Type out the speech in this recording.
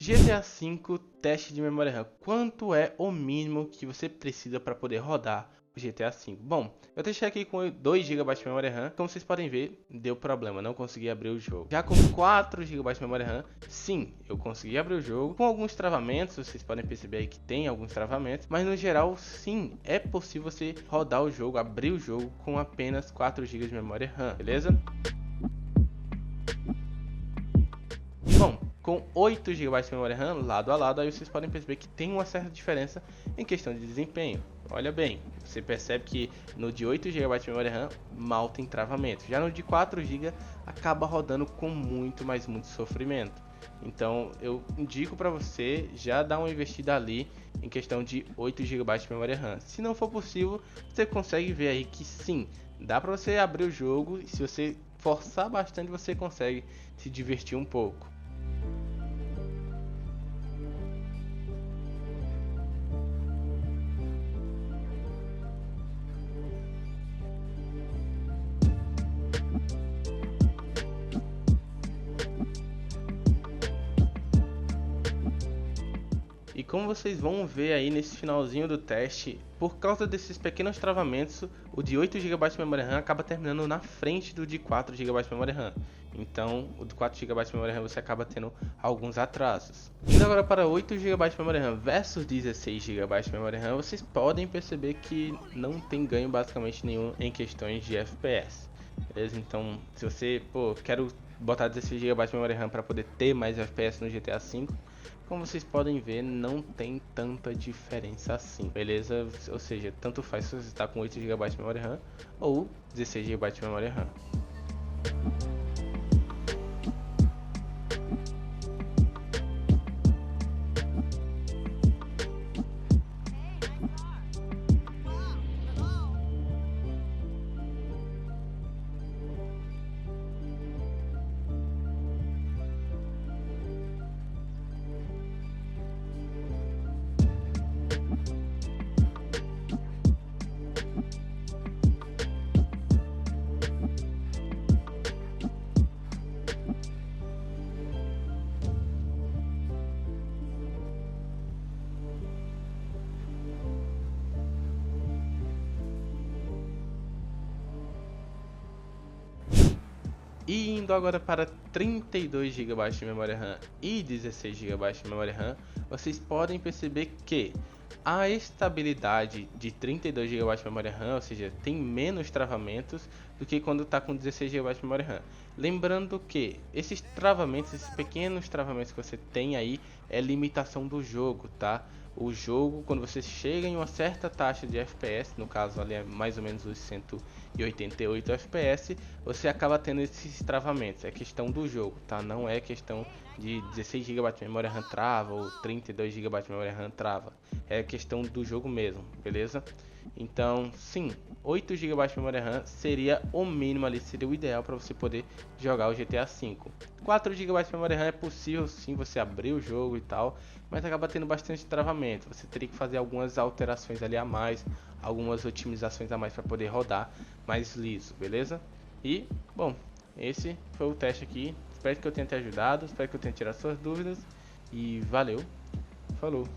GTA V teste de memória RAM. Quanto é o mínimo que você precisa para poder rodar o GTA V? Bom, eu deixei aqui com 2 GB de memória RAM. Como vocês podem ver, deu problema, não consegui abrir o jogo. Já com 4 GB de memória RAM, sim, eu consegui abrir o jogo. Com alguns travamentos, vocês podem perceber aí que tem alguns travamentos. Mas no geral, sim, é possível você rodar o jogo, abrir o jogo com apenas 4 GB de memória RAM, beleza? Bom, com 8 GB de memória RAM lado a lado, aí vocês podem perceber que tem uma certa diferença em questão de desempenho. Olha bem, você percebe que no de 8 GB de memória RAM mal tem travamento. Já no de 4 GB acaba rodando com muito, mas muito sofrimento. Então eu indico para você já dar uma investida ali em questão de 8 GB de memória RAM. Se não for possível, você consegue ver aí que sim, dá para você abrir o jogo e se você forçar bastante você consegue se divertir um pouco. E como vocês vão ver aí nesse finalzinho do teste, por causa desses pequenos travamentos, o de 8 GB de memória RAM acaba terminando na frente do de 4 GB de memória RAM. Então, o de 4 GB de memória RAM você acaba tendo alguns atrasos. Indo agora para 8 GB de memória RAM versus 16 GB de memória RAM, vocês podem perceber que não tem ganho basicamente nenhum em questões de FPS. Beleza? Então, se você, quero botar 16 GB de memória RAM para poder ter mais FPS no GTA V, como vocês podem ver, não tem tanta diferença assim, beleza? Ou seja, tanto faz se você está com 8 GB de memória RAM ou 16 GB de memória RAM. E indo agora para 32 GB de memória RAM e 16 GB de memória RAM, vocês podem perceber que a estabilidade de 32 GB de memória RAM, ou seja, tem menos travamentos do que quando está com 16 GB de memória RAM. Lembrando que esses travamentos, esses pequenos travamentos que você tem aí, é limitação do jogo, tá? O jogo, quando você chega em uma certa taxa de FPS, no caso ali é mais ou menos os 188 FPS, você acaba tendo esses travamentos. É questão do jogo, tá? Não é questão de 16 GB de memória RAM trava ou 32 GB de memória RAM trava. É questão do jogo mesmo, beleza? Então, sim, 8 GB de memória RAM seria o mínimo ali, seria o ideal para você poder jogar o GTA V. 4 GB de memória RAM é possível sim você abrir o jogo e tal, mas acaba tendo bastante travamento. Você teria que fazer algumas alterações ali a mais, algumas otimizações a mais para poder rodar mais liso, beleza? E, bom, esse foi o teste aqui. Espero que eu tenha te ajudado, espero que eu tenha tirado suas dúvidas e valeu, falou!